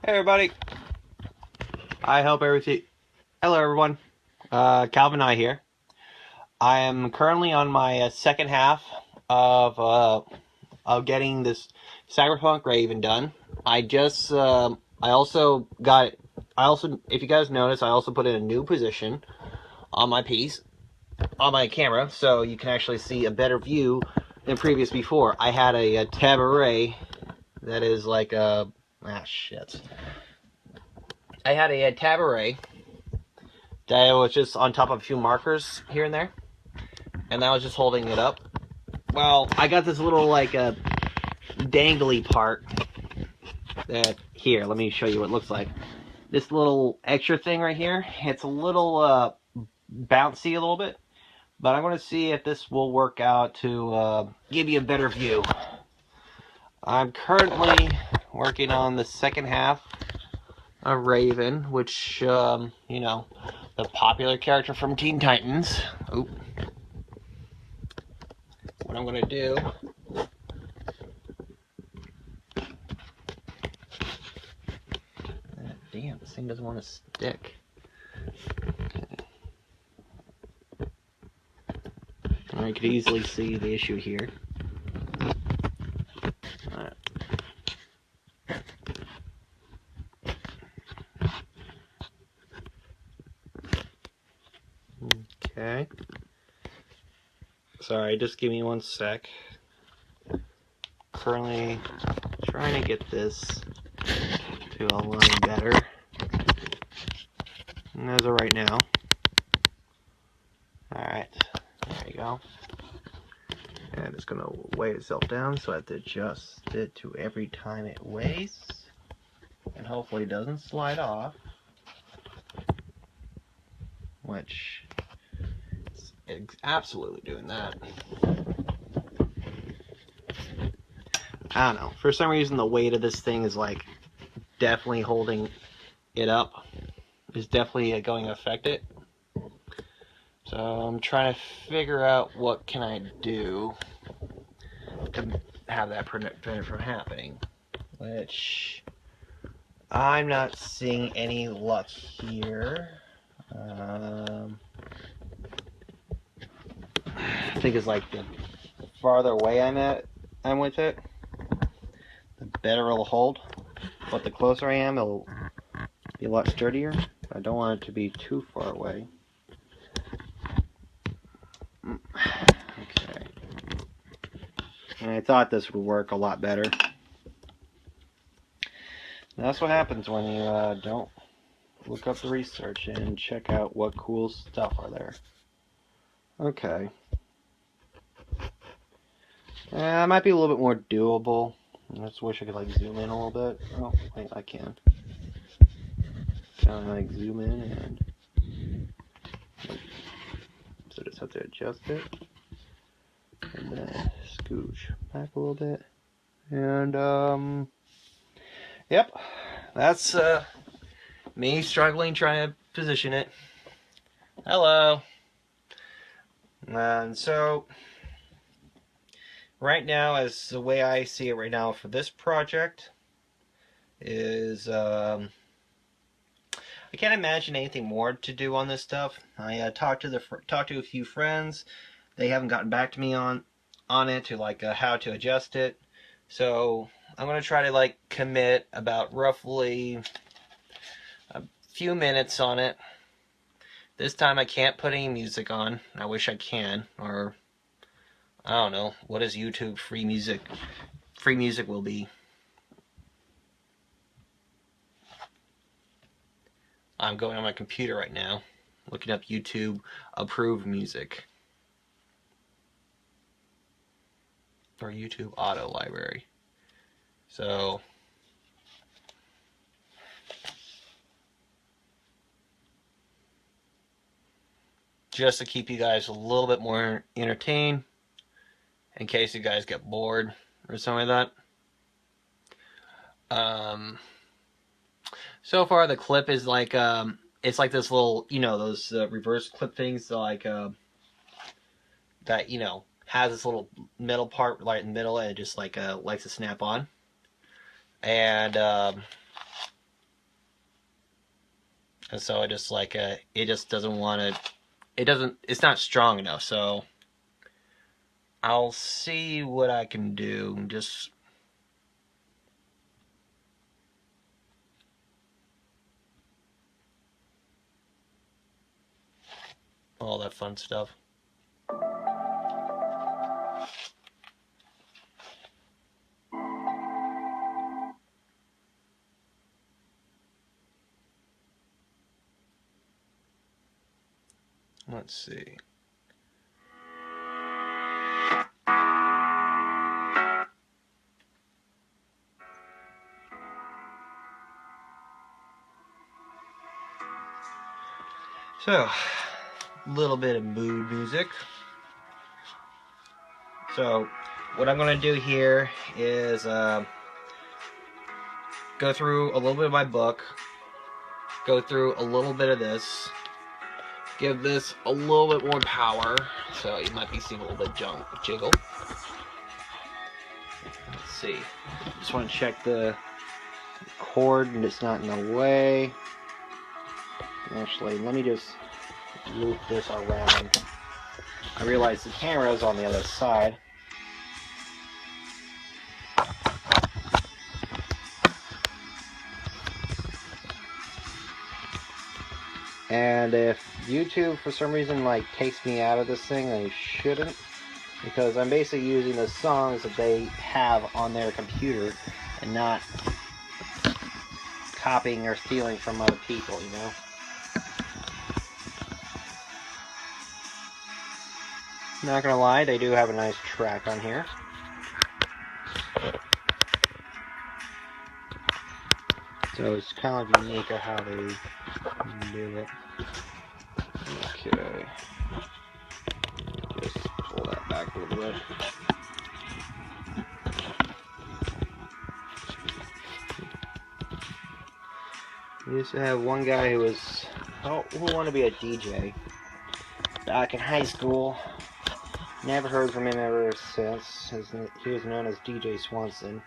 Hey everybody. I hope everything. Hello everyone. Calvin I here. I am currently on my second half of getting this Cyberpunk Raven done. I also got I also, if you guys notice, I also put in a new position on my piece on my camera, so you can actually see a better view than previous before. I had a tab array that is like a shit. I had a tab array that was just on top of a few markers here and there, and that was just holding it up. Well, I got this little like dangly part that here. Let me show you what it looks like. This little extra thing right here. It's a little bouncy a little bit, but I'm going to see if this will work out to give you a better view. I'm currently working on the second half of Raven, which you know, the popular character from Teen Titans. Oop. What I'm going to do, damn, this thing doesn't want to stick. Okay. You could easily see the issue here. Right. Okay. Sorry, just give me one sec. Currently trying to get this to align better. And as of right now. Alright, there you go. And it's going to weigh itself down, so I have to adjust it to every time it weighs. And hopefully it doesn't slide off. Which, it's absolutely doing that. I don't know. For some reason, the weight of this thing is like definitely holding it up. Is definitely going to affect it. So I'm trying to figure out what can I do to have that prevent it from happening. Which I'm not seeing any luck here. I think it's like the farther away I'm with it, the better it'll hold. But the closer I am, it'll be a lot sturdier. I don't want it to be too far away. Okay. And I thought this would work a lot better. And that's what happens when you don't look up the research and check out what cool stuff are there. Okay. It might be a little bit more doable. I just wish I could like zoom in a little bit. Oh, wait, I can. Kind of like zoom in and so just have to adjust it and then scooch back a little bit. And yep, that's me struggling trying to position it. Hello. And so right now, as the way I see it right now for this project is I can't imagine anything more to do on this stuff. I talked to a few friends. They haven't gotten back to me on it to like how to adjust it. So I'm gonna try to like commit about roughly a few minutes on it. This time I can't put any music on. I wish I can, or I don't know. What is YouTube free music? Free music will be. I'm going on my computer right now, looking up YouTube approved music. Or YouTube auto library. So just to keep you guys a little bit more entertained, in case you guys get bored or something like that. So far the clip is like it's like this little, you know, those reverse clip things, like that, you know, has this little middle part right in the middle, and it just like likes to snap on. And and so I just like it just doesn't want to. It's not strong enough. So I'll see what I can do. Just all that fun stuff. Let's see. So, a little bit of mood music. So, what I'm going to do here is go through a little bit of my book, go through a little bit of this, give this a little bit more power, so you might be seeing a little bit jiggle. Let's see. Just want to check the cord and it's not in the way. Actually, let me just loop this around. I realize the camera is on the other side. And if YouTube for some reason like takes me out of this thing, they shouldn't, because I'm basically using the songs that they have on their computer and not copying or stealing from other people, you know. Not gonna lie, they do have a nice track on here. So it's kind of unique of how they do it. Okay. Just pull that back a little bit. We used to have one guy who wanted to be a DJ back in high school. Never heard from him ever since. He was known as DJ Swanson.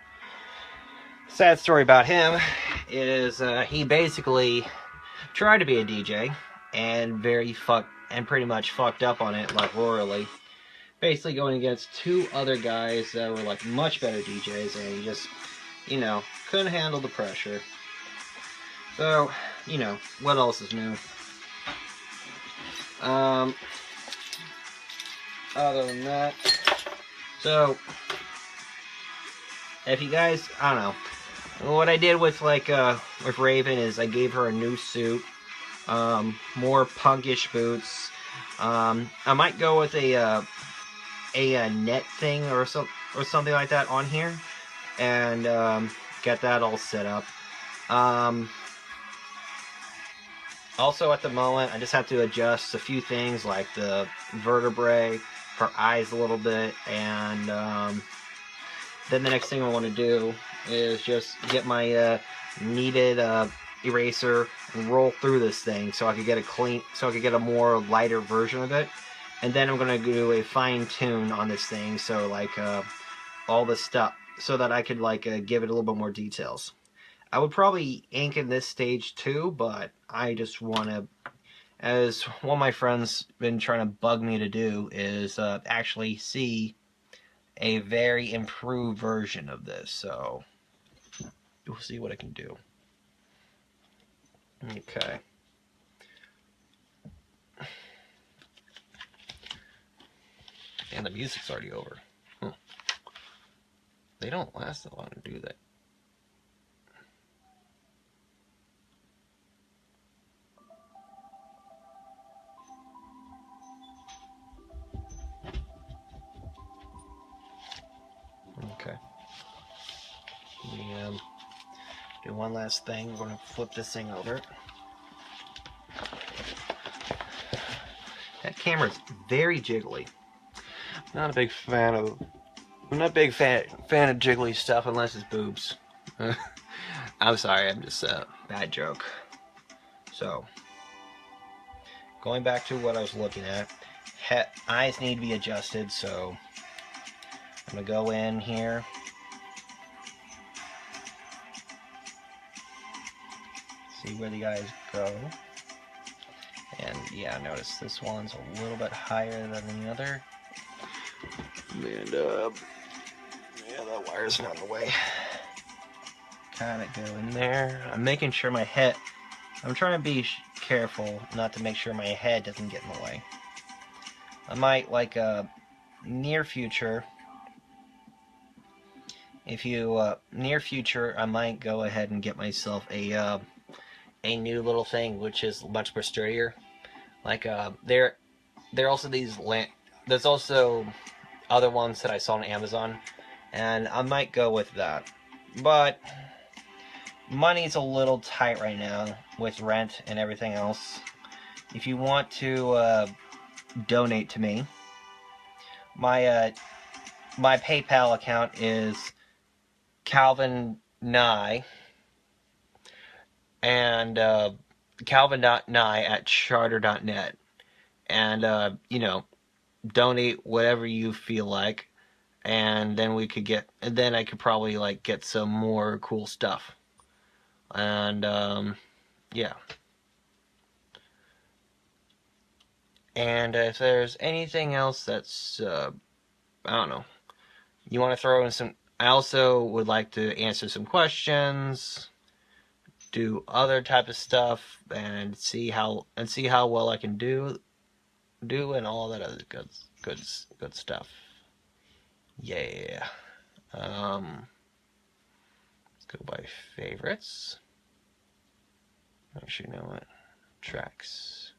Sad story about him is he basically tried to be a DJ and pretty much fucked up on it, like royally. Basically going against two other guys that were like much better DJs, and he just, you know, couldn't handle the pressure. So, you know, what else is new? Other than that, so if you guys, I don't know, what I did with with Raven is I gave her a new suit, more punkish boots. I might go with a net thing or something like that on here, and get that all set up. Also, at the moment, I just have to adjust a few things like the vertebrae, her eyes a little bit, and then the next thing I want to do is just get my kneaded eraser and roll through this thing so I could get a more lighter version of it. And then I'm going to do a fine tune on this thing, so like all the stuff, so that I could give it a little bit more details. I would probably ink in this stage too, but I just want to, as one of my friends been trying to bug me to do, is actually see a very improved version of this. So we'll see what I can do. Okay. And the music's already over. They don't last that long to do that. Okay. Let me do one last thing. We're going to flip this thing over. That camera's very jiggly. I'm not a big fan of jiggly stuff unless it's boobs. I'm sorry, I'm just a bad joke. So, going back to what I was looking at, eyes need to be adjusted, so I'm going to go in here. See where the eyes go. And yeah, notice this one's a little bit higher than the other. And yeah, that wire's not in the way. Kind of go in there. I'm making sure my head, I'm trying to be careful not to make sure my head doesn't get in the way. I might, like, near future, near future, I might go ahead and get myself a new little thing, which is much more sturdier. Like, there are also there's also other ones that I saw on Amazon, and I might go with that. But money's a little tight right now with rent and everything else. If you want to donate to me, my PayPal account is Calvin9 and Calvin.nye@charter.net, and you know, donate whatever you feel like, and then I could probably like get some more cool stuff, and yeah. And if there's anything else that's I don't know, you want to throw in some, I also would like to answer some questions, do other type of stuff, and see how well I can do and all that other good stuff. Yeah. Let's go by favorites. Actually, you know what? Tracks.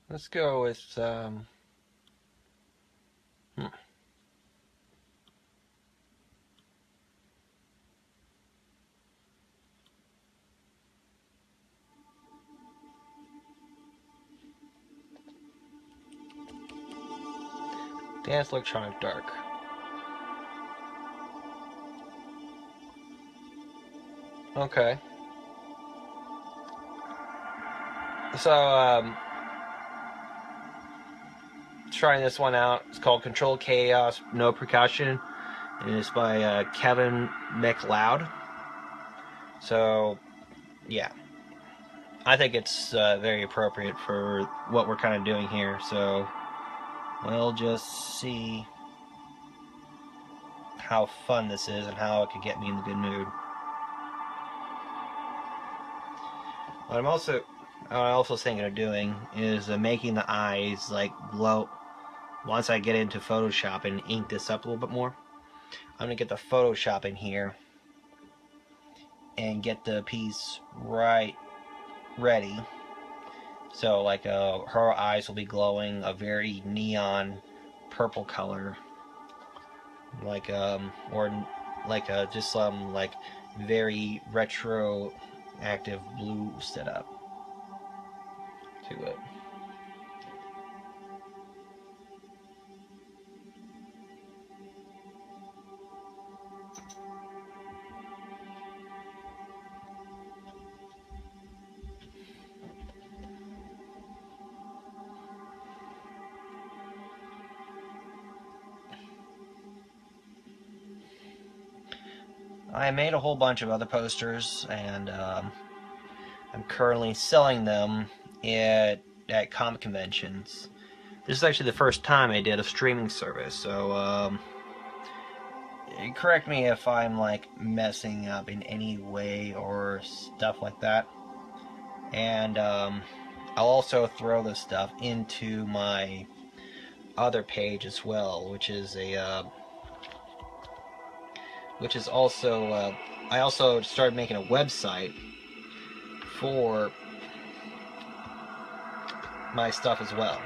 Let's go with Dance Electronic Dark. Okay. So, trying this one out. It's called Control Chaos, No Percussion, and it's by Kevin MacLeod. So, yeah. I think it's very appropriate for what we're kind of doing here. So, we'll just see how fun this is and how it could get me in the good mood. What I'm also thinking of doing is making the eyes like glow. Once I get into Photoshop and ink this up a little bit more, I'm gonna get the Photoshop in here and get the piece right ready. So like her eyes will be glowing a very neon purple color, like or like just some like very retro active blue setup to it. I made a whole bunch of other posters, and I'm currently selling them at comic conventions. This is actually the first time I did a streaming service, so correct me if I'm like messing up in any way or stuff like that. And I'll also throw this stuff into my other page as well, which is also I also started making a website for my stuff as well.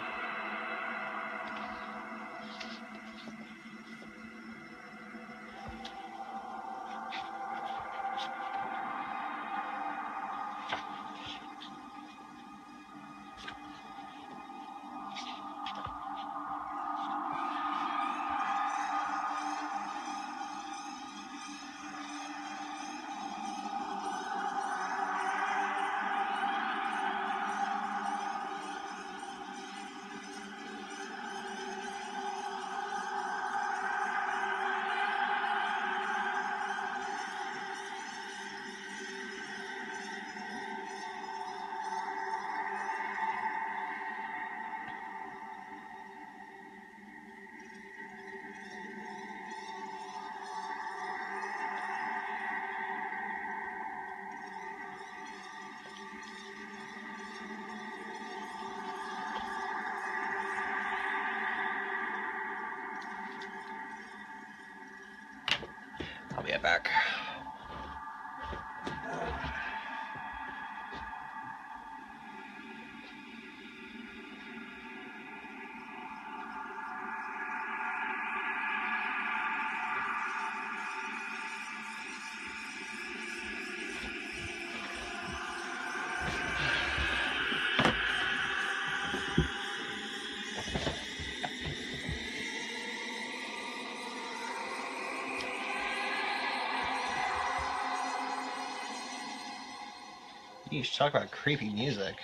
Talk about creepy music.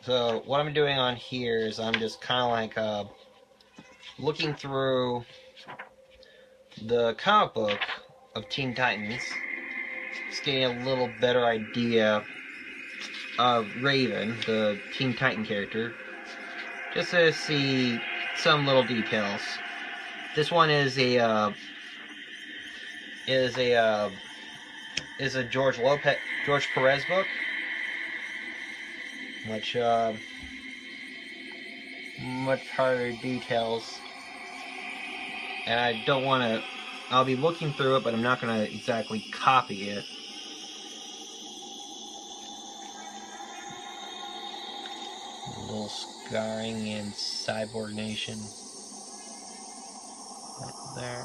So what I'm doing on here is I'm just kind of like looking through the comic book of Teen Titans, just getting a little better idea of Raven, the Teen Titan character, just to see some little details. This one is a George Perez book, much harder details, and I don't want to. I'll be looking through it, but I'm not going to exactly copy it. A little scarring in Cyborg Nation right there.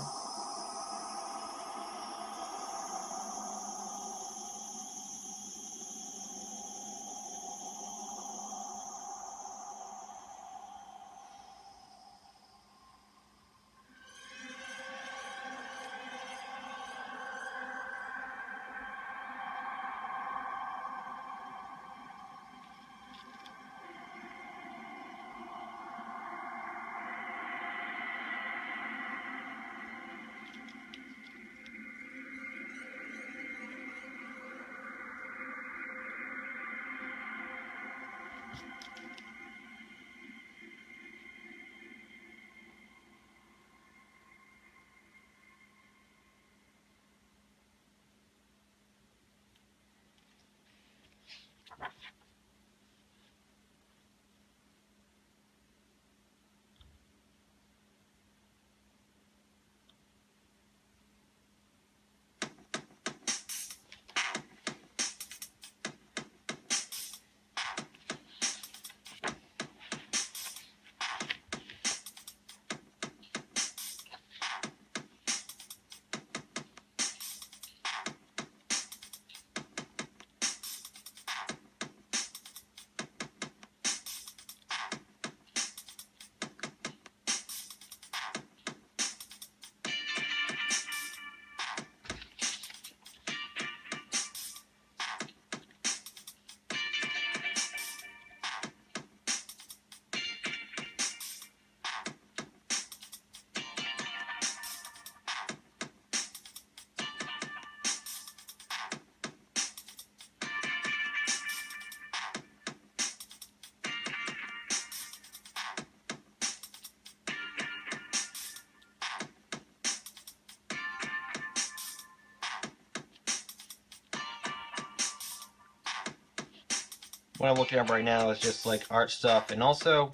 What I'm looking up right now is just like art stuff, and also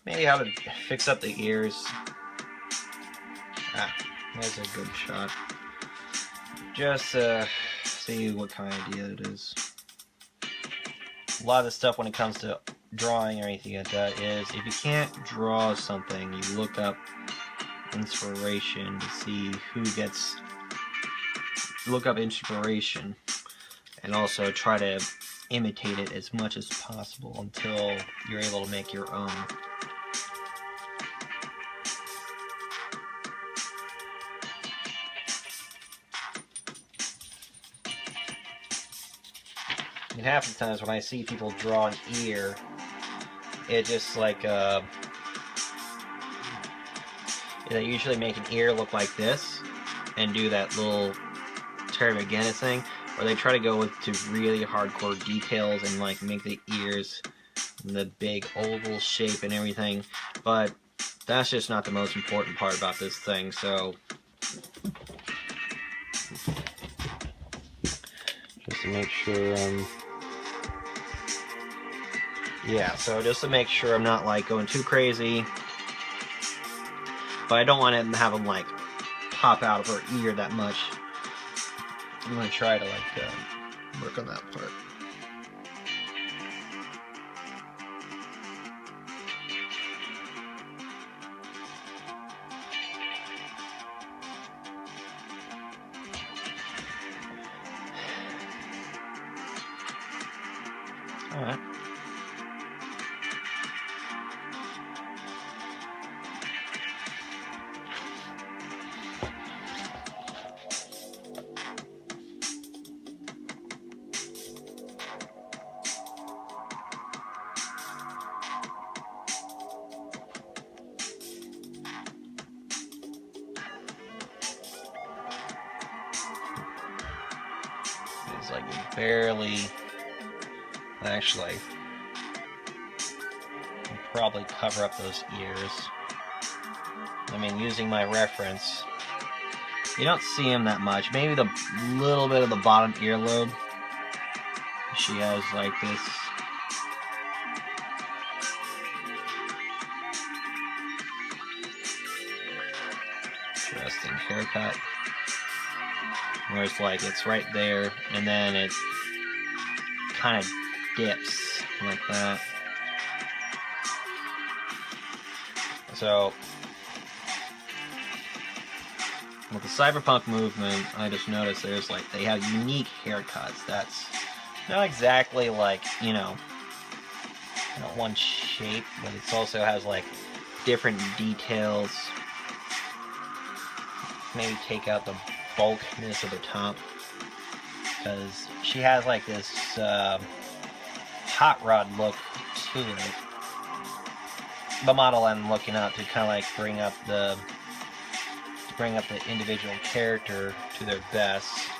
maybe how to fix up the ears. Ah, that's a good shot. Just see what kind of idea it is. A lot of the stuff when it comes to drawing or anything like that is, if you can't draw something, you look up inspiration to see who gets... Look up inspiration, and also try to imitate it as much as possible until you're able to make your own. And half the times when I see people draw an ear, it just like they usually make an ear look like this and do that little Terry McGinnis thing, or they try to go to really hardcore details and like make the ears the big oval shape and everything, but that's just not the most important part about this thing. So just to make sure so just to make sure I'm not like going too crazy, but I don't want to have them like pop out of her ear that much. I'm going to try to like work on that part. Alright. barely, actually, I'll probably cover up those ears. I mean, using my reference, you don't see him that much. Maybe the little bit of the bottom earlobe. She has like this interesting haircut, where it's like it's right there, and then it kind of dips like that. So with the cyberpunk movement, I just noticed there's like they have unique haircuts. That's not exactly like, you know, one shape, but it also has like different details. Maybe take out the bulkiness of the top, because she has like this hot rod look to it. The model I'm looking at to kind of like bring up the individual character to their best.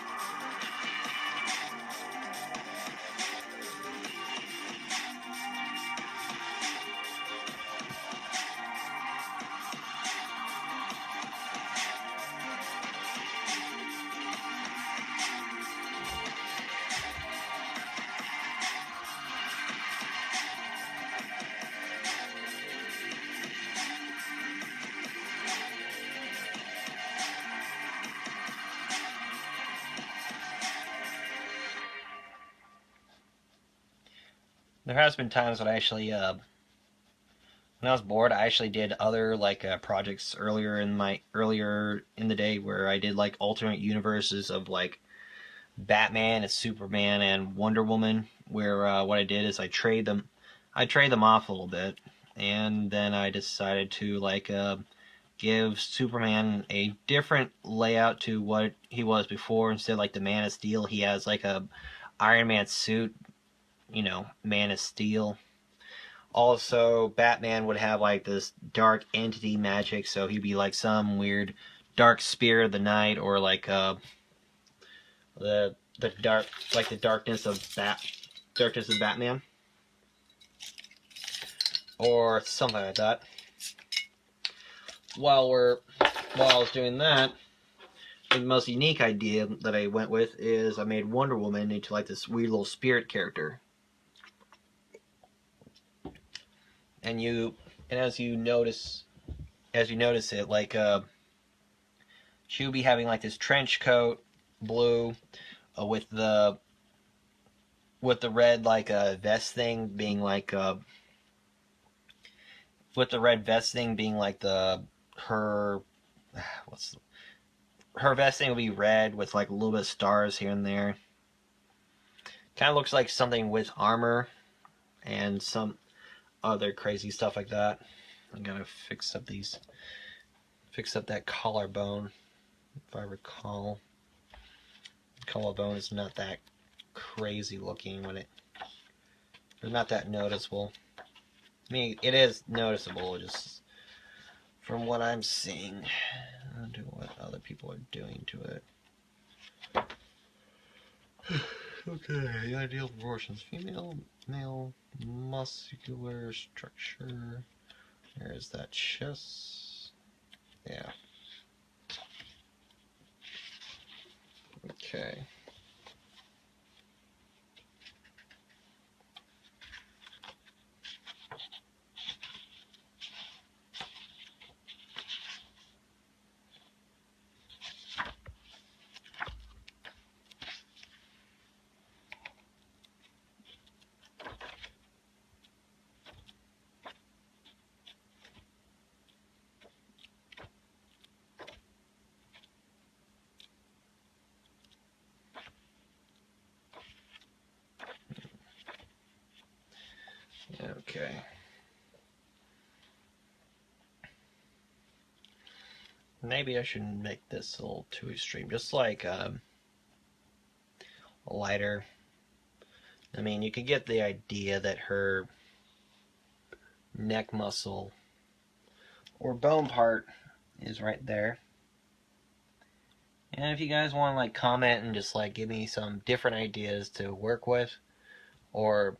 There has been times when I actually, when I was bored, I actually did other like projects earlier in the day where I did like alternate universes of like Batman and Superman and Wonder Woman. Where what I did is I trade them off a little bit, and then I decided to like give Superman a different layout to what he was before. Instead of like the Man of Steel, he has like a Iron Man suit. You know, Man of Steel. Also, Batman would have like this dark entity magic, so he'd be like some weird dark spirit of the night, or like the dark, like the darkness of Batman, or something like that. While I was doing that, the most unique idea that I went with is I made Wonder Woman into like this weird little spirit character. And as you notice it, like she would be having like this trench coat, blue, with the red like vest thing being like with the red vest thing being like her vest thing will be red with like a little bit of stars here and there. Kind of looks like something with armor and some other crazy stuff like that. I'm gonna fix up that collarbone. If I recall, collarbone is not that crazy looking it's not that noticeable. I mean, it is noticeable just from what I'm seeing and what other people are doing to it. Okay, the ideal proportions: female, male, muscular structure. There's that chest. Yeah. Okay. Okay. Maybe I should make this a little too extreme, just like lighter. I mean, you could get the idea that her neck muscle or bone part is right there. And if you guys want to like comment and just like give me some different ideas to work with, or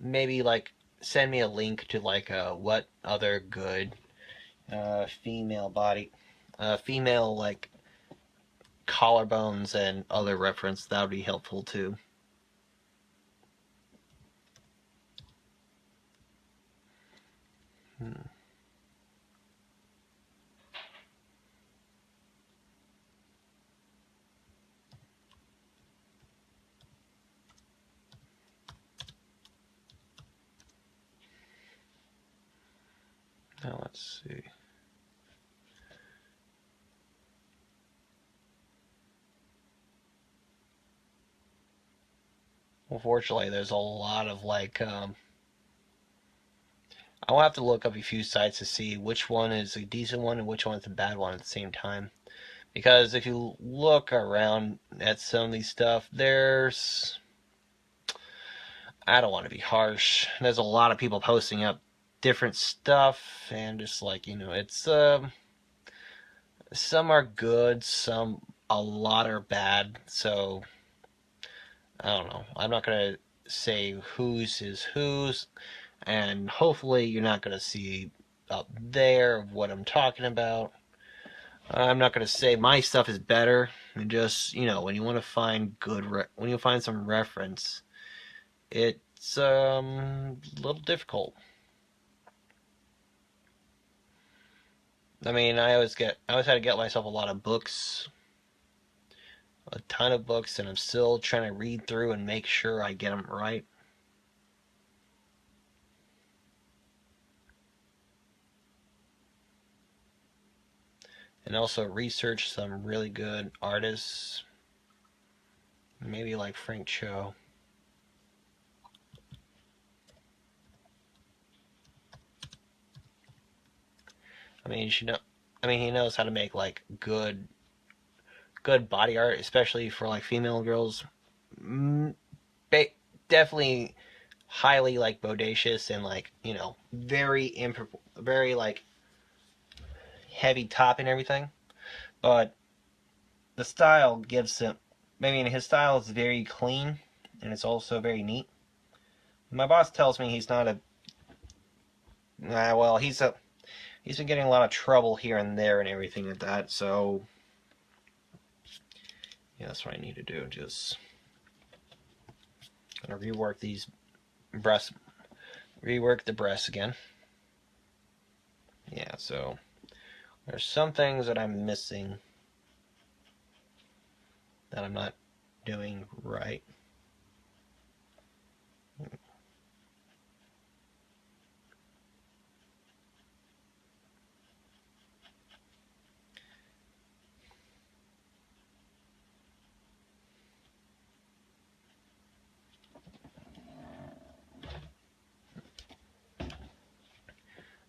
maybe like send me a link to like what other good female like collarbones and other reference, that would be helpful too. Hmm. Now let's see. Unfortunately, there's a lot of like I'll have to look up a few sites to see which one is a decent one and which one is a bad one at the same time. Because if you look around at some of these stuff, I don't want to be harsh. There's a lot of people posting up different stuff, and just like it's some are good, a lot are bad. So I don't know. I'm not gonna say whose is whose, and hopefully you're not gonna see up there what I'm talking about. I'm not gonna say my stuff is better. And just when you want to find when you find some reference, it's a little difficult. I mean, I always had to get myself a lot of books, a ton of books, and I'm still trying to read through and make sure I get them right. And also research some really good artists, maybe like Frank Cho. I mean, you should know. I mean, he knows how to make like good body art, especially for like female girls. Mm, Definitely highly like bodacious and like very like heavy top and everything. But the style gives him. I mean, his style is very clean and it's also very neat. My boss tells me he's not a. Well, he's been getting a lot of trouble here and there and everything like that. So yeah, that's what I need to do. Just gonna breasts, rework the breasts again. Yeah, so there's some things that I'm missing that I'm not doing right.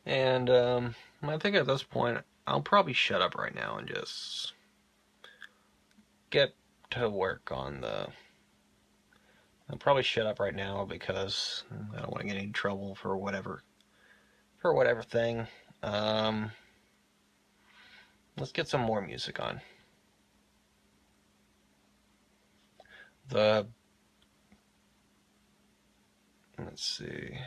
And I think at this point, I'll probably shut up right now and just get to work on the. I'll probably shut up right now because I don't want to get any trouble for whatever thing. Um, let's get some more music on. The let's see.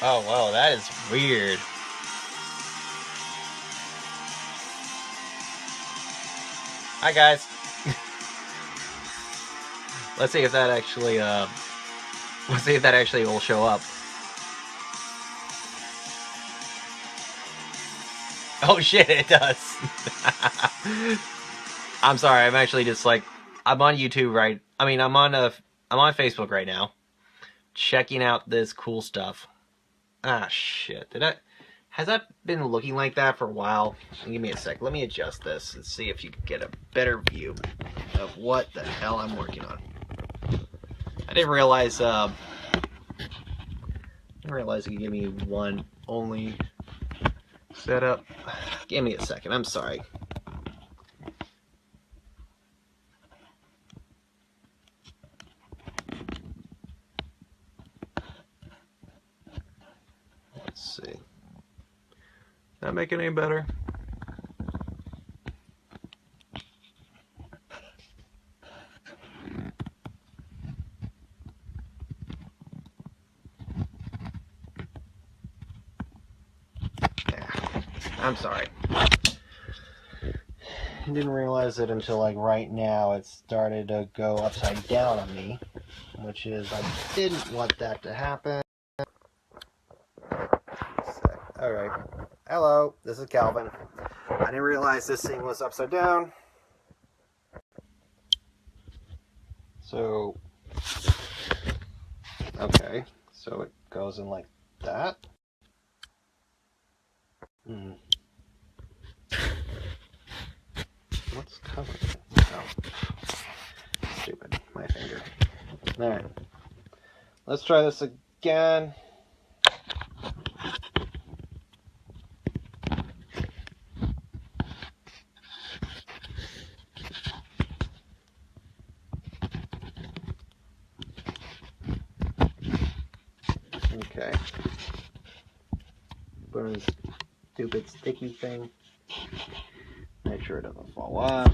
Oh, whoa, that is weird. Hi, guys. Let's see if that actually, let's see if that actually will show up. Oh shit, it does. I'm sorry, I'm actually just like, I'm on YouTube right, I'm on Facebook right now, checking out this cool stuff. Ah, shit, has that been looking like that for a while? Give me a sec, let me adjust this and see if you can get a better view of what the hell I'm working on. I didn't realize you could give me one only setup. Give me a second, I'm sorry. Let's see. That make it any better? Yeah. I'm sorry. I didn't realize it until like right now it started to go upside down on me, which is I didn't want that to happen. Alright. Hello, this is Calvin. I didn't realize this thing was upside down. So, okay, so it goes in like that. What's covering it? Oh, stupid, my finger. Alright, let's try this again. Okay. Put on this stupid sticky thing. Make sure it doesn't fall off.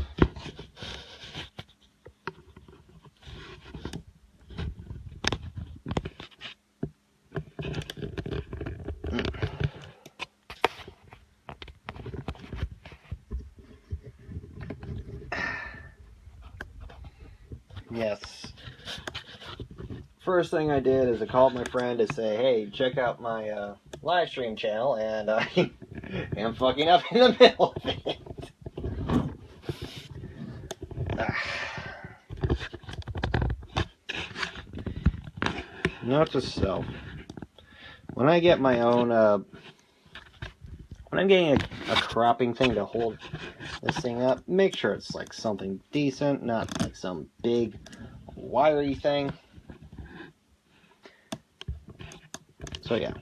Yes. First thing I did is I called my friend to say, hey, check out my live stream channel, and I am fucking up in the middle of it. Note to self. When I get my own, when I'm getting a cropping thing to hold this thing up, make sure it's like something decent, not like some big wiry thing. So yeah.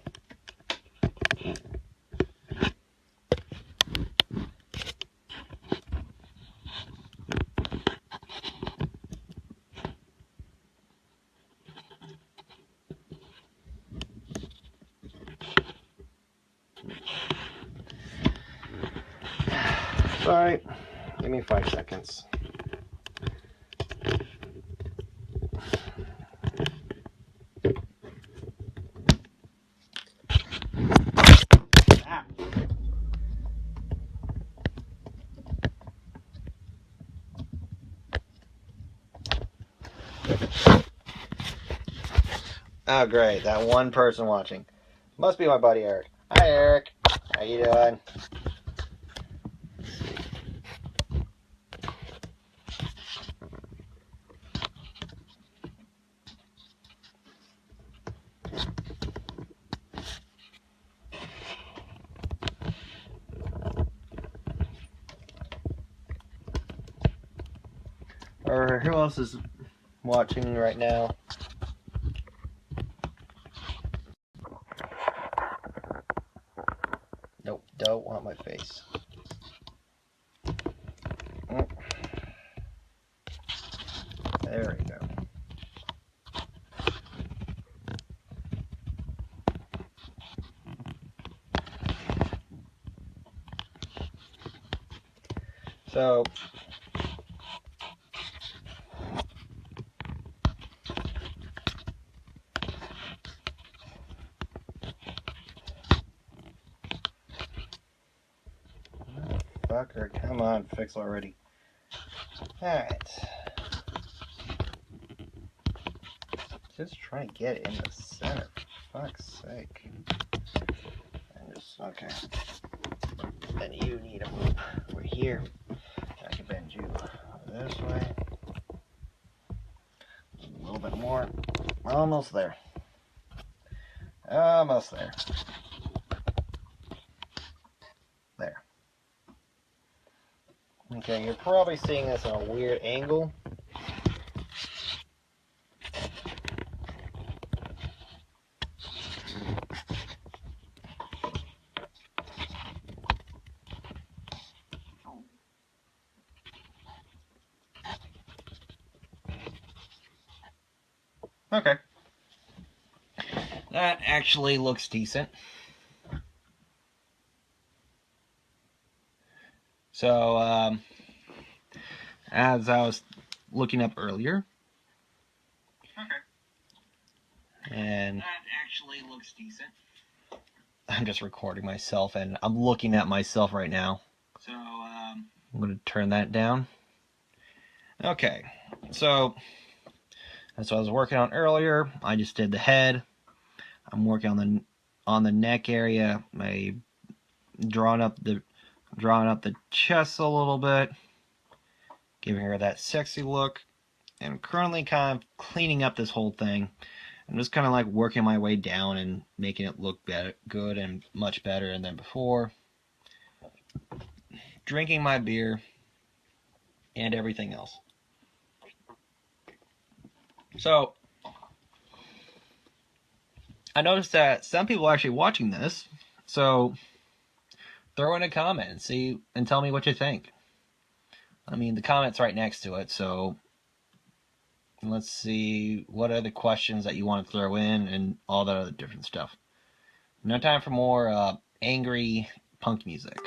Sorry, give me 5 seconds. Oh great, that one person watching. Must be my buddy Eric. Hi Eric, how you doing? Or who else is watching right now? Nope, don't want my face. There we go. So, Fucker, come on, fix already. Alright. Just trying to get it in the center, for fuck's sake. And just, okay. Then you need to move over here. I can bend you this way. A little bit more. Almost there. Almost there. There. Okay, you're probably seeing this on a weird angle. Okay. That actually looks decent. So, as I was looking up earlier, and that actually looks decent. I'm just recording myself, and I'm looking at myself right now. So, I'm going to turn that down. Okay, so that's what I was working on earlier. I just did the head. I'm working on the neck area. I drawing up the chest a little bit, giving her that sexy look. And I'm currently kind of cleaning up this whole thing. I'm just kind of like working my way down and making it look better, good and much better than before. Drinking my beer and everything else. So, I noticed that some people are actually watching this. So, throw in a comment and see and tell me what you think. I mean, the comment's right next to it, so let's see what are the questions that you want to throw in and all that other different stuff. No time for more angry punk music.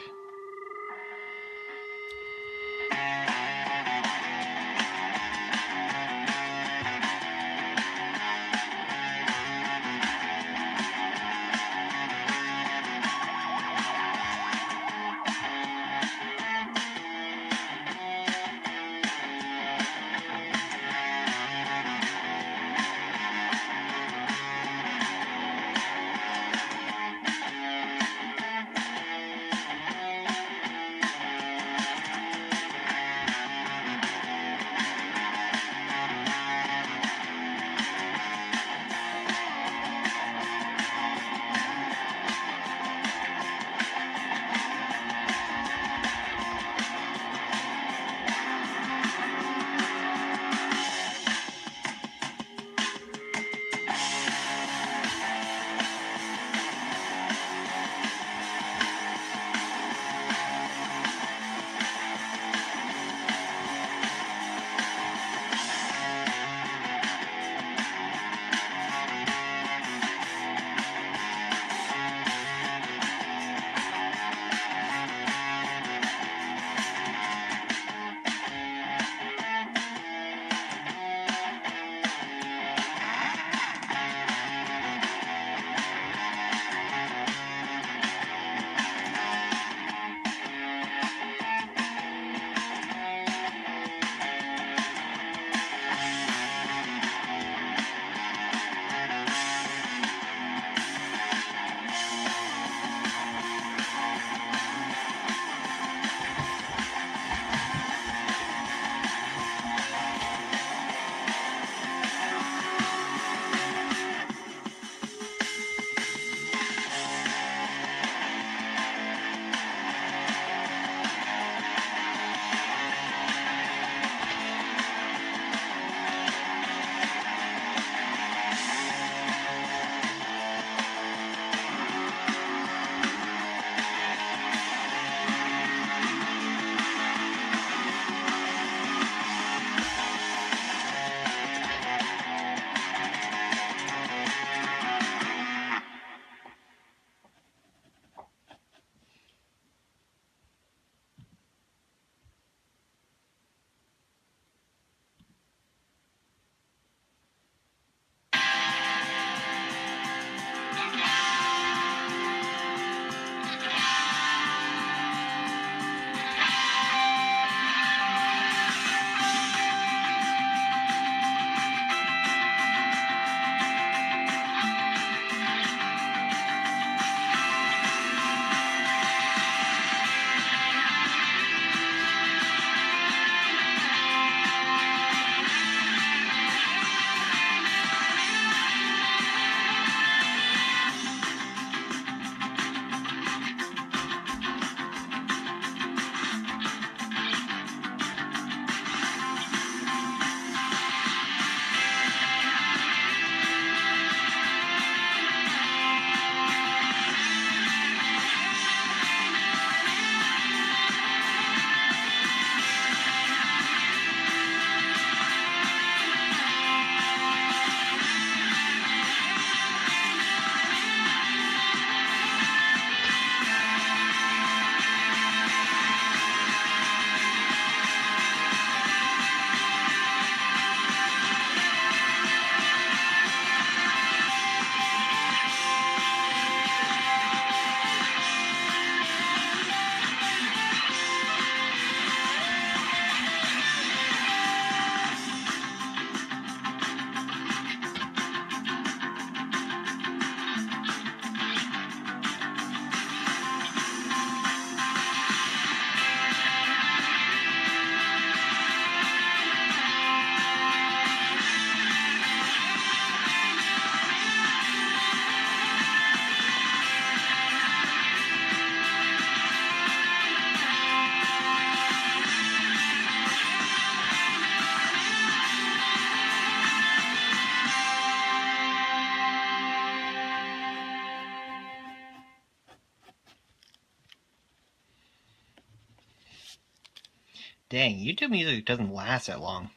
Dang, YouTube music doesn't last that long.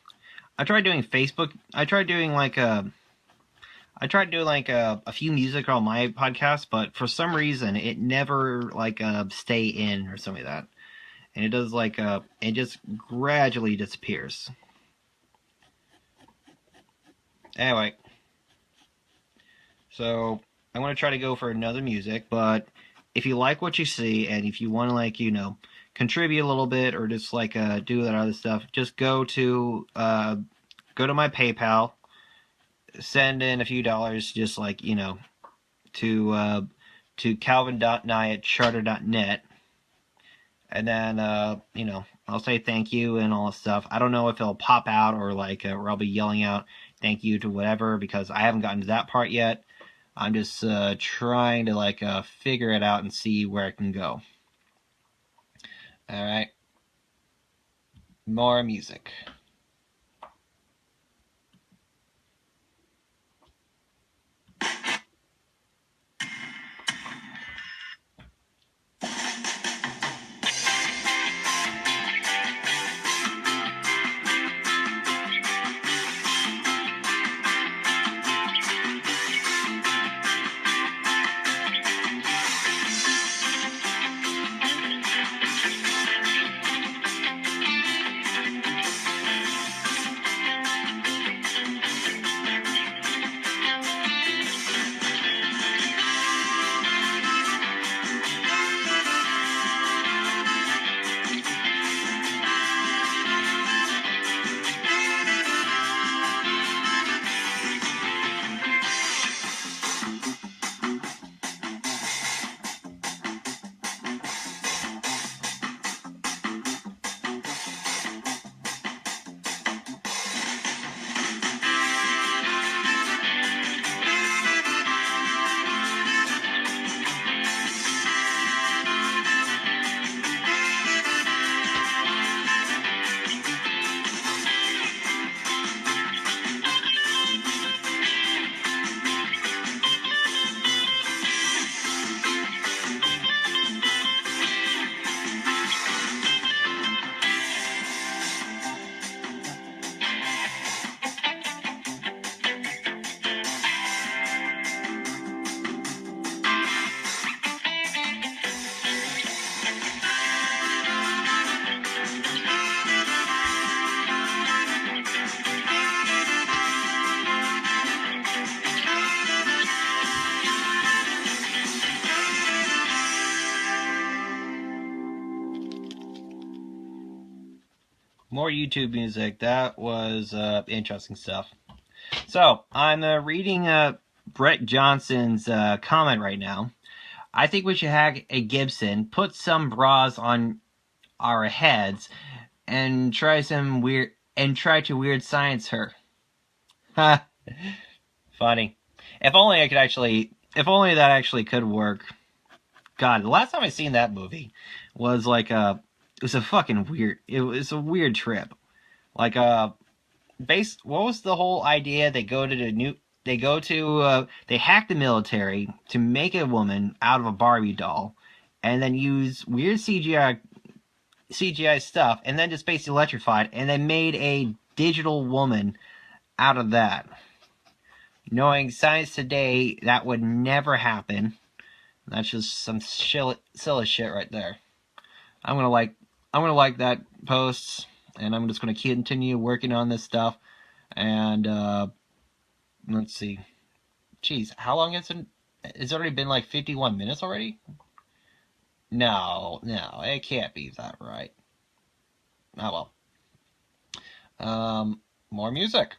I tried doing Facebook. I tried doing like a few music on my podcast, but for some reason it never like stay in or something like that, and it does like it just gradually disappears. Anyway, so I'm gonna try to go for another music, but if you like what you see and if you want to like contribute a little bit or just like do that other stuff, just go to my PayPal, send in a few dollars, just like to calvin.nye@charter.net, and then I'll say thank you and all this stuff. I don't know if it'll pop out or like or I'll be yelling out thank you to whatever because I haven't gotten to that part yet. I'm just trying to like figure it out and see where it can go. All right, more music. More YouTube music. That was interesting stuff. So I'm reading Brett Johnson's comment right now. I think we should hack a Gibson, put some bras on our heads, and try to weird science her. Ha! Funny. If only that actually could work. God, the last time I seen that movie was like it was a fucking weird. It was a weird trip. Like what was the whole idea? They hack the military to make a woman out of a Barbie doll, and then use weird CGI stuff, and then just basically electrified, and then made a digital woman out of that. Knowing science today, that would never happen. That's just some silly shit right there. I'm gonna like that post, and I'm just gonna continue working on this stuff. And let's see. Jeez, how long has it? It's already been like 51 minutes already? No, it can't be that right. Oh well. More music.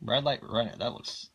Red light runner. That looks.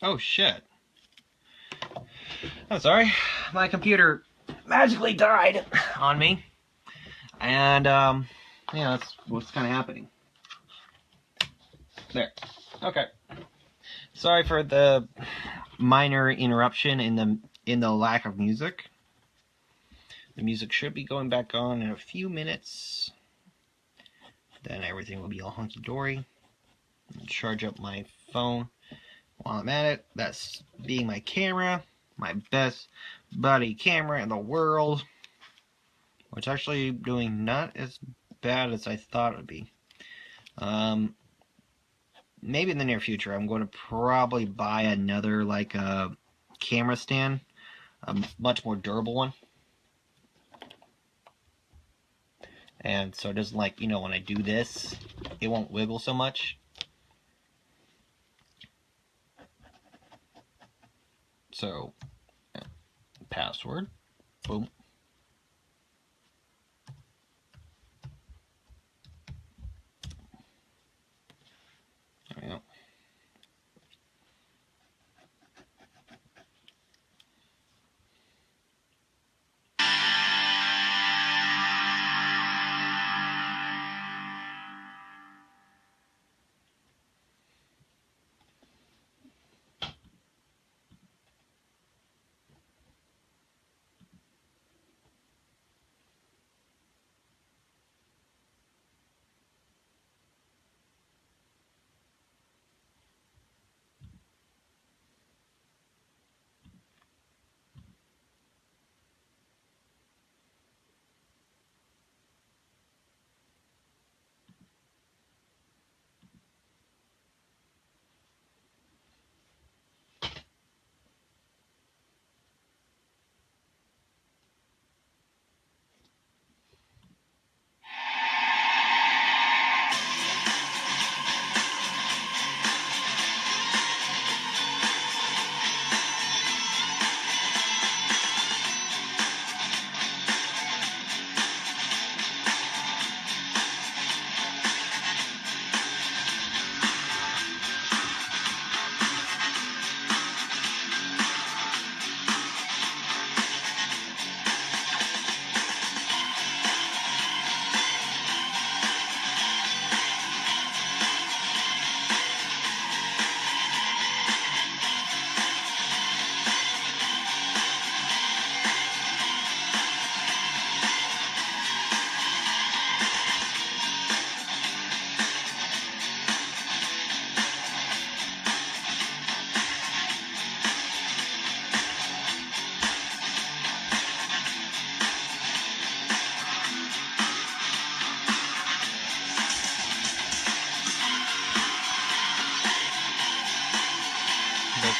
Oh shit. I'm sorry. My computer magically died on me. And, yeah, that's what's kind of happening. There. Okay. Sorry for the minor interruption in the lack of music. The music should be going back on in a few minutes. Then everything will be all hunky-dory. Charge up my phone while I'm at it. That's being my camera. My best buddy camera in the world. Which actually doing not as bad as I thought it would be. Maybe in the near future I'm going to probably buy another like a camera stand. A much more durable one. And so it doesn't, like, you know, when I do this, it won't wiggle so much. So, password, boom. There we go.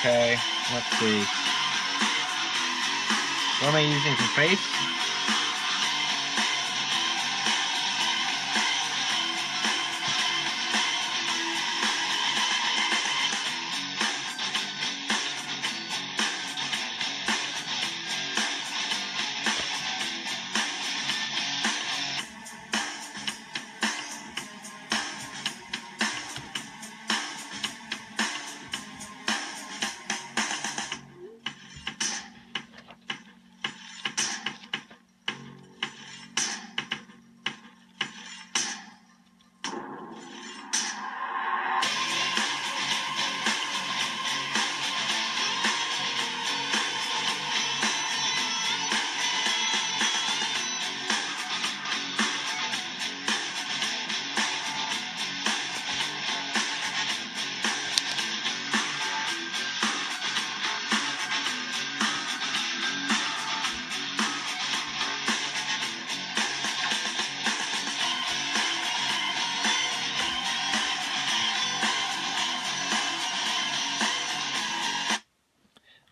Okay, let's see. What am I using for face?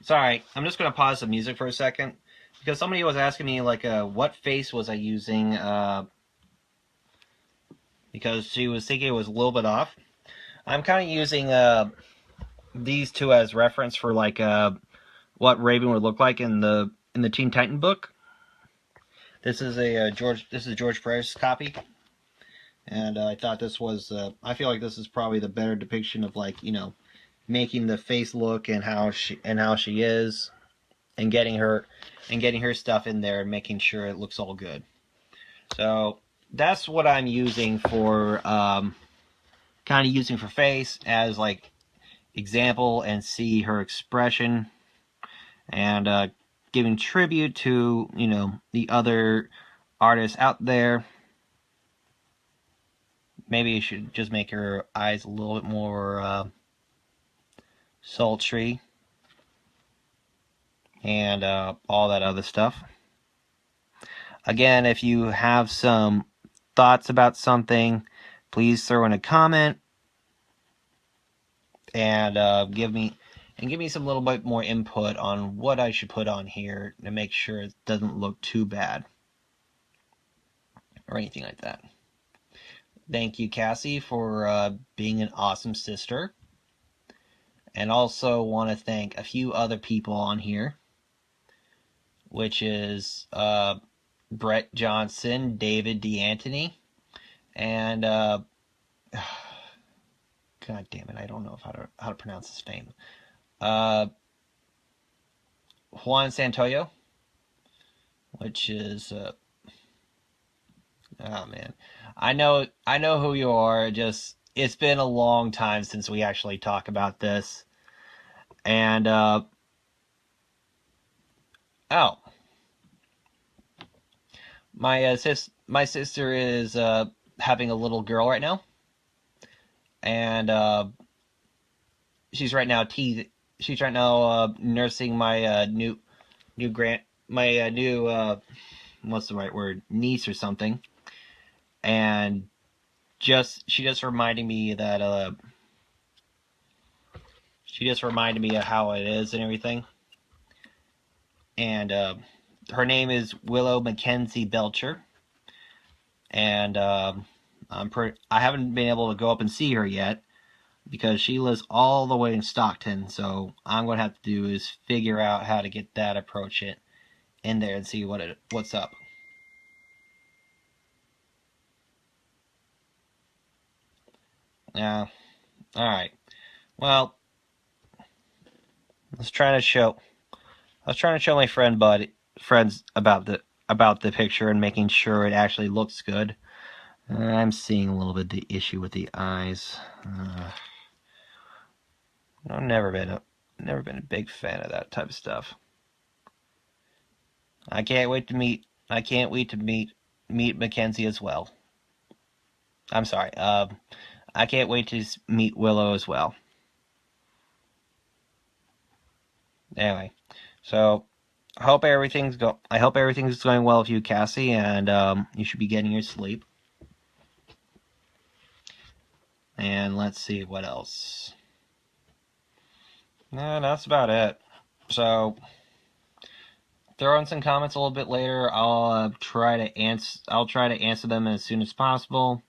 Sorry, I'm just going to pause the music for a second because somebody was asking me like what face was I using because she was thinking it was a little bit off. I'm kind of using these two as reference for like what Raven would look like in the Teen Titan book. This is a George Perez copy, and I thought this was I feel like this is probably the better depiction of, like, you know, making the face look and how she is, and getting her stuff in there and making sure it looks all good. So that's what I'm using for kind of using for face as like example, and see her expression, and giving tribute to, you know, the other artists out there. Maybe you should just make her eyes a little bit more sultry, and all that other stuff. Again, if you have some thoughts about something, please throw in a comment, and give me some little bit more input on what I should put on here to make sure it doesn't look too bad or anything like that. Thank you, Cassie, for being an awesome sister. And also want to thank a few other people on here, which is Brett Johnson, David D'Antoni, and God damn it, I don't know how to pronounce his name. Juan Santoyo, which is oh man, I know who you are. Just it's been a long time since we actually talk about this, and oh, my sister is having a little girl right now, and she's right now nursing my new what's the right word, niece or something, and she just reminded me that she just reminded me of how it is and everything, and her name is Willow Mackenzie Belcher, and I haven't been able to go up and see her yet because she lives all the way in Stockton. So I'm going to have to do is figure out how to get that approach it in there and see what's up. Yeah. All right. Well, I was trying to show my friends about the picture and making sure it actually looks good. I'm seeing a little bit the issue with the eyes. I've never been a big fan of that type of stuff. I can't wait to meet Mackenzie as well. I'm sorry. I can't wait to meet Willow as well. Anyway, so I hope everything's going well with you, Cassie, and you should be getting your sleep. And let's see what else. No, that's about it. So throw in some comments a little bit later. I'll try to answer them as soon as possible.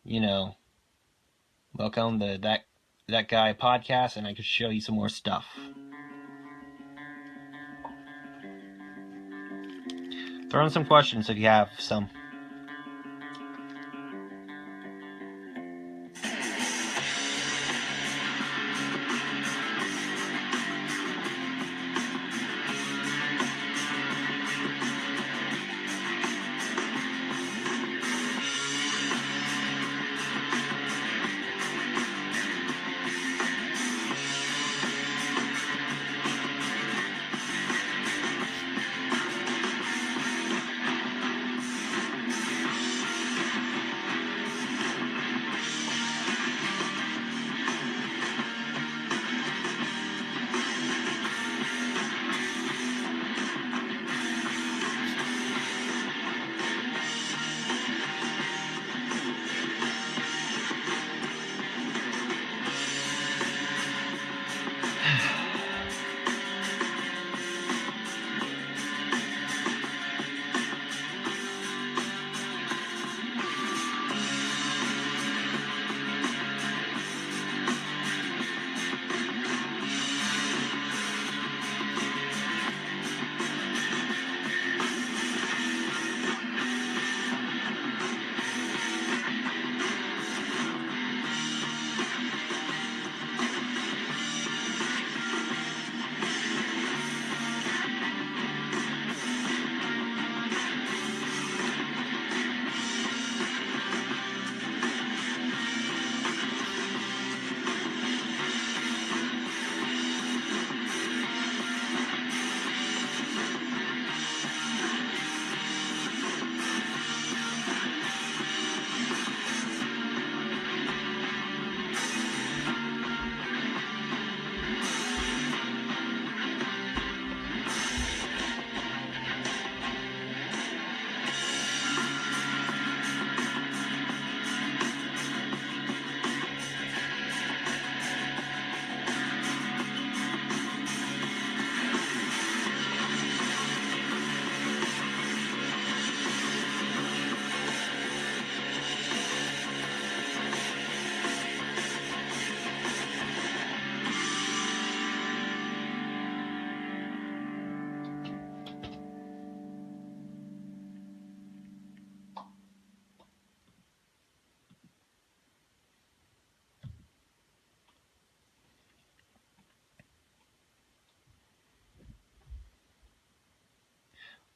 You know, welcome to that guy podcast, and I can show you some more stuff. Throw in some questions if you have some.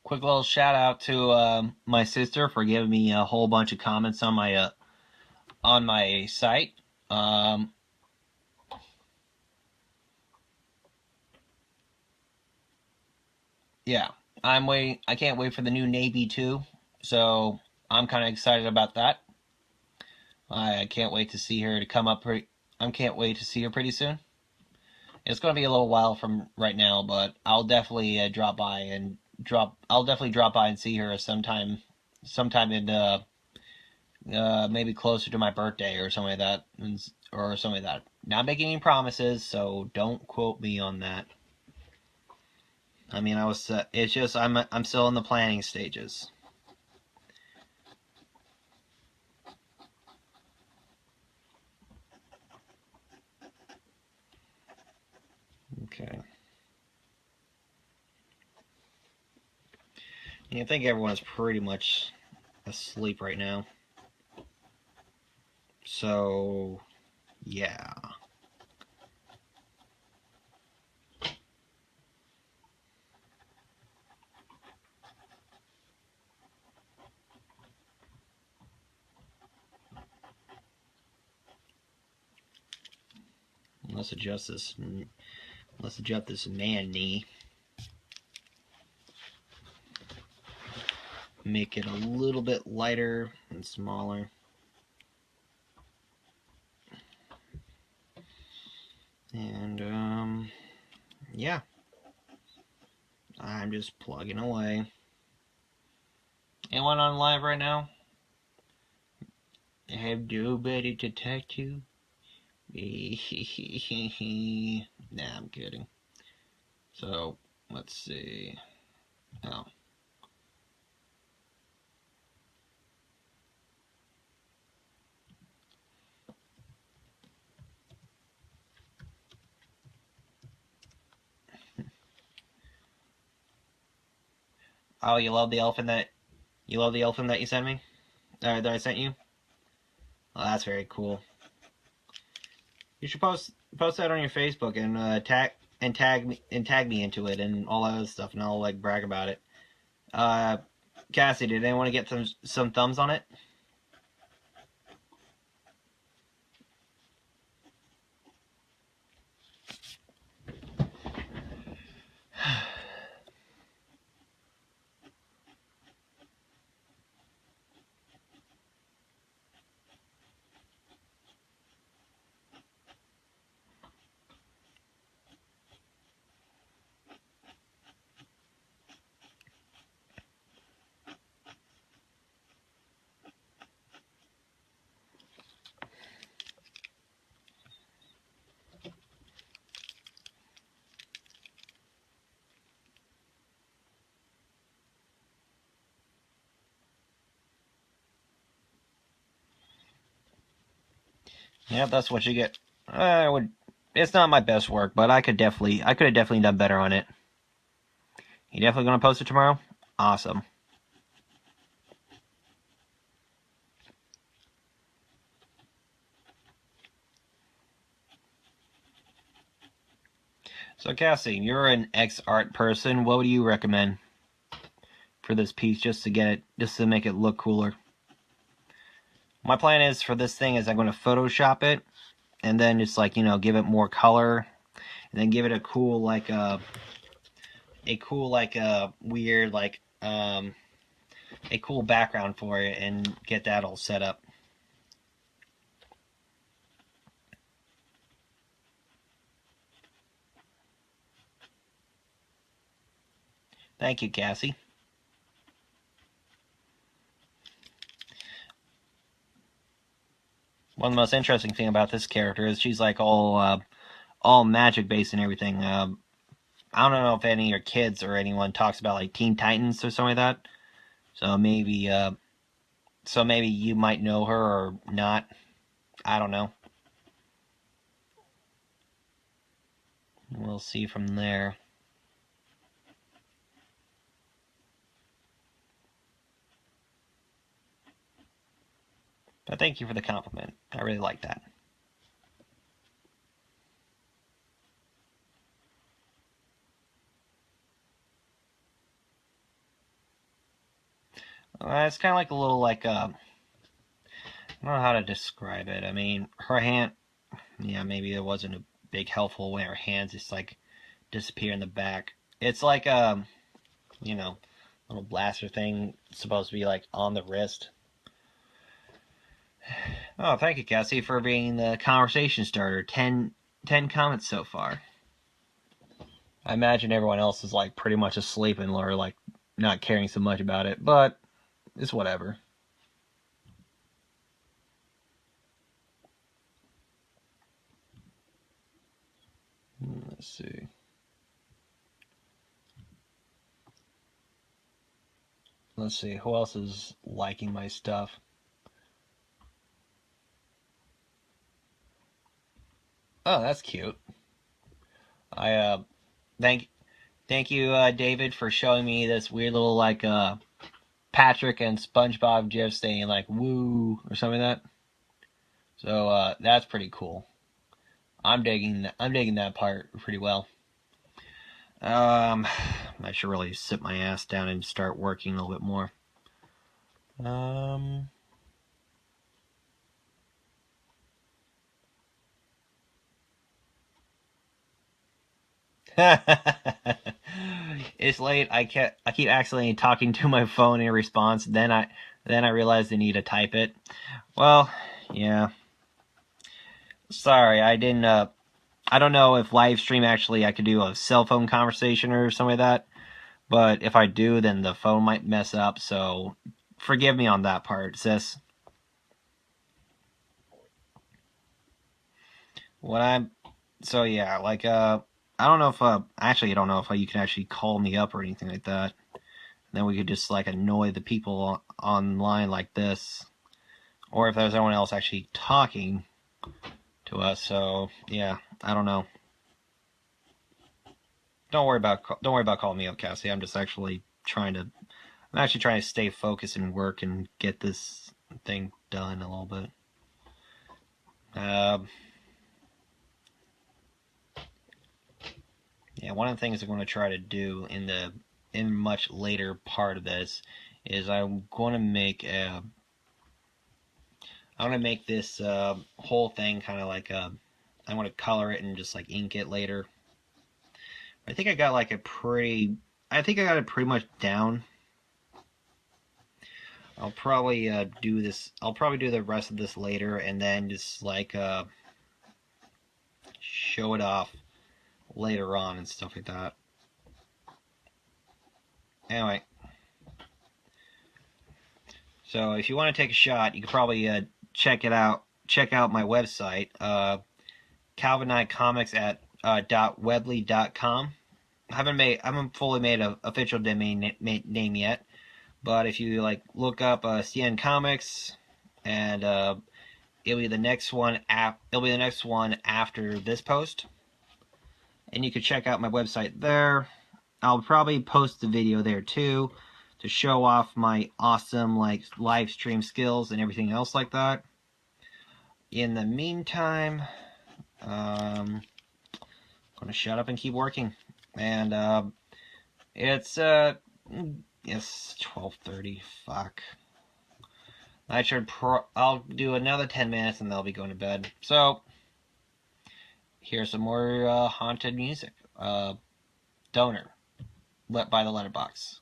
quick little shout out to my sister for giving me a whole bunch of comments on my site. Um, yeah, I can't wait for the new Navy 2, so I'm kind of excited about that. I can't wait to see her to come up. I can't wait to see her pretty soon. It's going to be a little while from right now, but I'll definitely drop by and drop. I'll definitely drop by and see her sometime in maybe closer to my birthday or something like that, or something like that. Not making any promises, so don't quote me on that. I mean, I was. It's just I'm still in the planning stages. Okay. Yeah, I think everyone's pretty much asleep right now. So, yeah. Let's adjust this. Let's adjust this man knee. Make it a little bit lighter and smaller. And, yeah. I'm just plugging away. Anyone on live right now? I have nobody to talk to. Nah, I'm kidding. So, let's see. Oh. Oh, you love the elephant that you sent me? That I sent you? Oh, that's very cool. You should post that on your Facebook and tag me into it and all that other stuff, and I'll like brag about it. Cassie, did anyone get some thumbs on it? Yeah, that's what you get. I would. It's not my best work, but I could have definitely done better on it. You definitely gonna post it tomorrow? Awesome. So Cassie, you're an X art person. What would you recommend for this piece just to make it look cooler? My plan is for this thing is I'm going to Photoshop it and then just like, give it more color and then give it a cool weird a cool background for it and get that all set up. Thank you, Cassie. One of the most interesting thing about this character is she's like all magic based and everything. I don't know if any of your kids or anyone talks about like Teen Titans or something like that. So maybe you might know her or not. I don't know. We'll see from there. But thank you for the compliment. I really like that. It's kind of like a little like I don't know how to describe it. I mean, her hand, yeah, maybe it wasn't a big helpful when her hands just like disappear in the back. It's like you know, little blaster thing supposed to be like on the wrist. Oh, thank you, Cassie, for being the conversation starter. 10 comments so far. I imagine everyone else is like pretty much asleep and or like not caring so much about it, but it's whatever. Let's see. Let's see. Who else is liking my stuff? Oh, that's cute. I thank thank you, David, for showing me this weird little like Patrick and SpongeBob gif saying like "woo" or something like that. So that's pretty cool. I'm digging that part pretty well. I should really sit my ass down and start working a little bit more. Um, it's late. I keep accidentally talking to my phone in response. Then I realize I need to type it. Well, yeah. Sorry, I didn't. I don't know if live stream actually I could do a cell phone conversation or something like that. But if I do, then the phone might mess up. So forgive me on that part, sis. What I'm so yeah, like I don't know if actually I don't know if you can actually call me up or anything like that. And then we could just like annoy the people online like this, or if there's anyone else actually talking to us. So yeah, I don't know. Don't worry about calling me up, Cassie. I'm actually trying to stay focused and work and get this thing done a little bit. Um, yeah, one of the things I'm going to try to do in much later part of this is I'm going to make this whole thing kind of like I want to color it and just like ink it later. I think I got like I think I got it pretty much down. I'll probably do this. I'll probably do the rest of this later, and then just like show it off later on and stuff like that. Anyway, so if you want to take a shot, you could probably check it out. Check out my website, Calvin Knight Comics at .weebly.com. I haven't fully made an official domain name yet, but if you like look up CN Comics, and it'll be the next one. It'll be the next one after this post, and you can check out my website there. I'll probably post the video there too to show off my awesome like live stream skills and everything else like that. In the meantime, I'm gonna shut up and keep working. And it's 12:30. Fuck. I'll do another 10 minutes and then I'll be going to bed. So here's some more haunted music. Donor, let by the letterbox.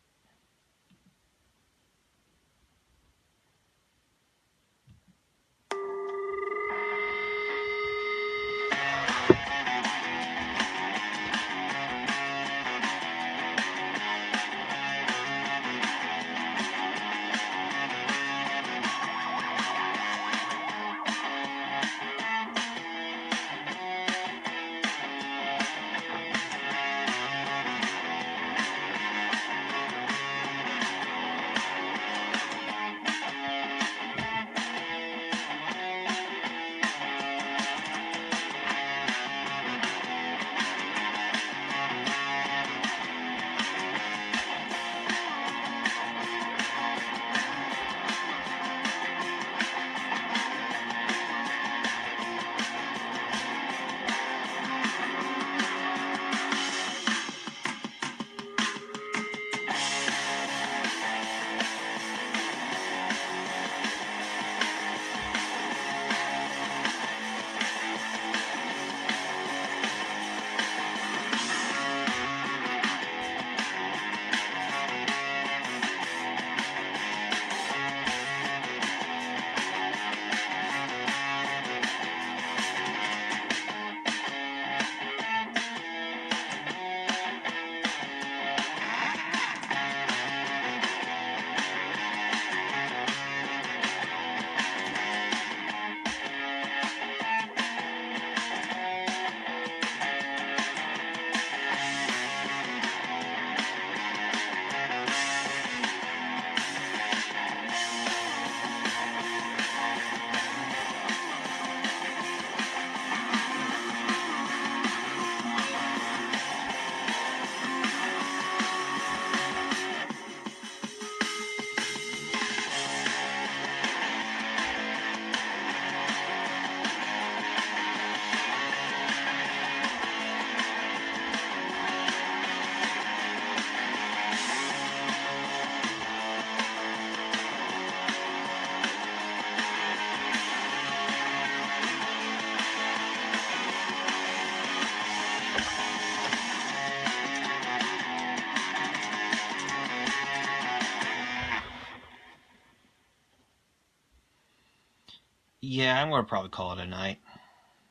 yeah, I'm gonna probably call it a night.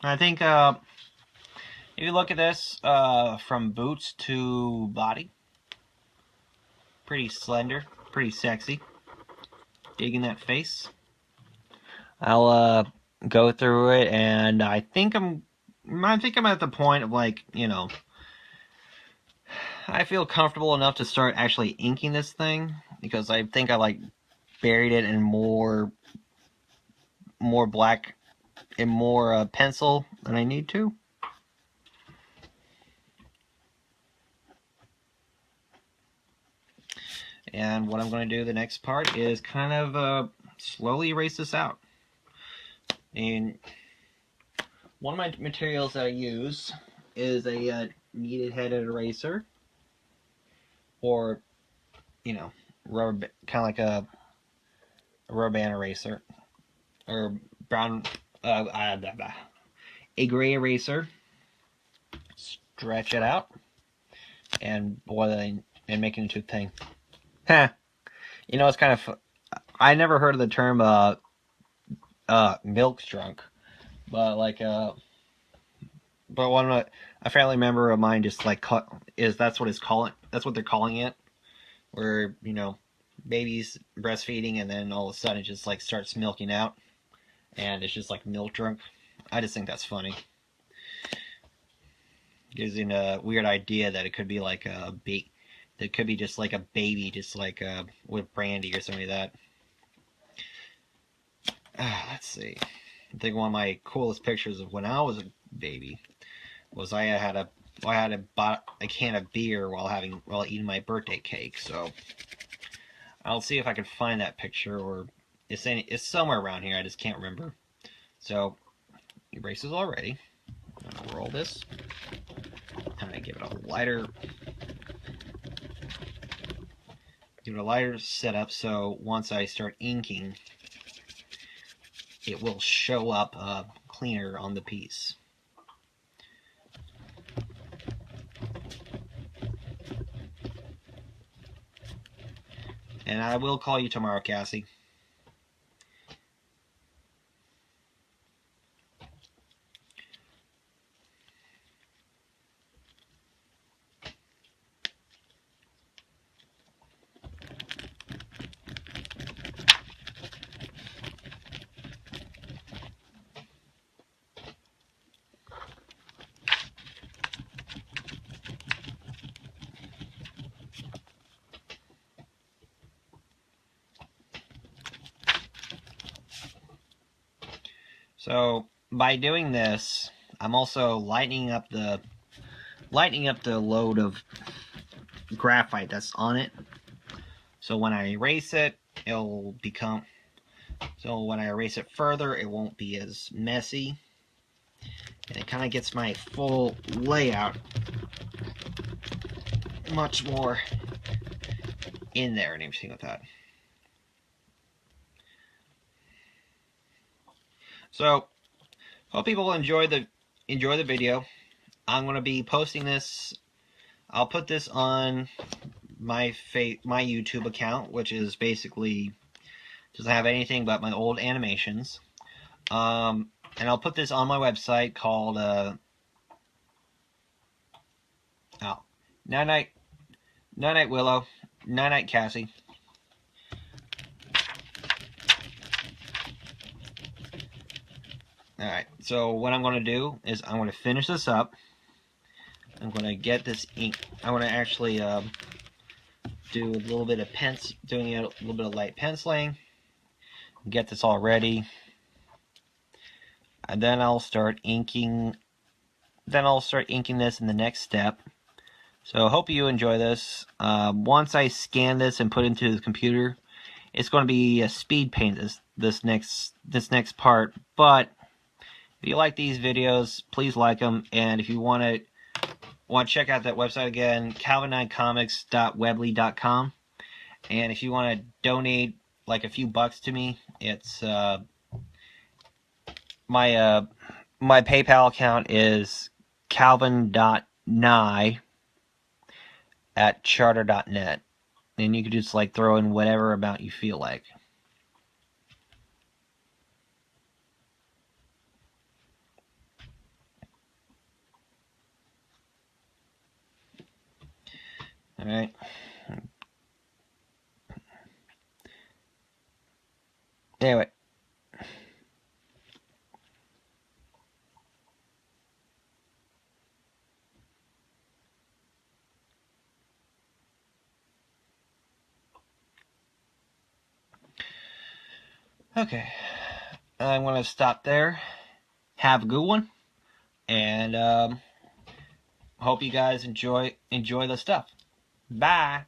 I think if you look at this, from boots to body, pretty slender, pretty sexy. Digging that face. I'll go through it, and I think I'm at the point of, like, you know, I feel comfortable enough to start actually inking this thing, because I think I like buried it in more black and more pencil than I need to. And what I'm going to do the next part is kind of slowly erase this out. And one of my materials that I use is a kneaded headed eraser, or, you know, rubber, kind of like a rubber band eraser, or brown, a gray eraser. Stretch it out and boil it and make it into a thing. Huh. You know, it's kind of, I never heard of the term milk drunk, but like but one of a family member of mine just like that's what they're calling it, where, you know, babies breastfeeding and then all of a sudden it just like starts milking out and it's just like milk drunk. I just think that's funny. Gives you a weird idea that it could be like that could be just like a baby, just like with brandy or something like that. Let's see. I think one of my coolest pictures of when I was a baby was I had bought a can of beer while eating my birthday cake. So I'll see if I can find that picture, or it's somewhere around here. I just can't remember. So eraser's all ready. I'm gonna roll this. I'm gonna give it a lighter setup, so once I start inking, it will show up cleaner on the piece. And I will call you tomorrow, Cassie. So by doing this, I'm also lightening up the load of graphite that's on it. So when I erase it, it'll become. So when I erase it further, it won't be as messy, and it kind of gets my full layout much more in there and everything like that. So hope people enjoy the video. I'm going to be posting this. I'll put this on my YouTube account, which is basically doesn't have anything but my old animations. And I'll put this on my website called Night Night Willow, Night Cassie. Alright, so what I'm going to do is I'm going to finish this up. I'm going to get this ink. I'm going to actually do a little bit of doing a little bit of light penciling. Get this all ready. And then I'll start inking. Then I'll start inking this in the next step. So I hope you enjoy this. Once I scan this and put it into the computer, it's going to be a speed paint this next part. But if you like these videos, please like them, and if you want to check out that website again, calvin9comics.weebly.com, and if you want to donate like a few bucks to me, it's my PayPal account is calvin.nye@charter.net, and you can just like throw in whatever amount you feel like. All right. Anyway. Okay. I'm going to stop there. Have a good one. And hope you guys enjoy the stuff. Bye.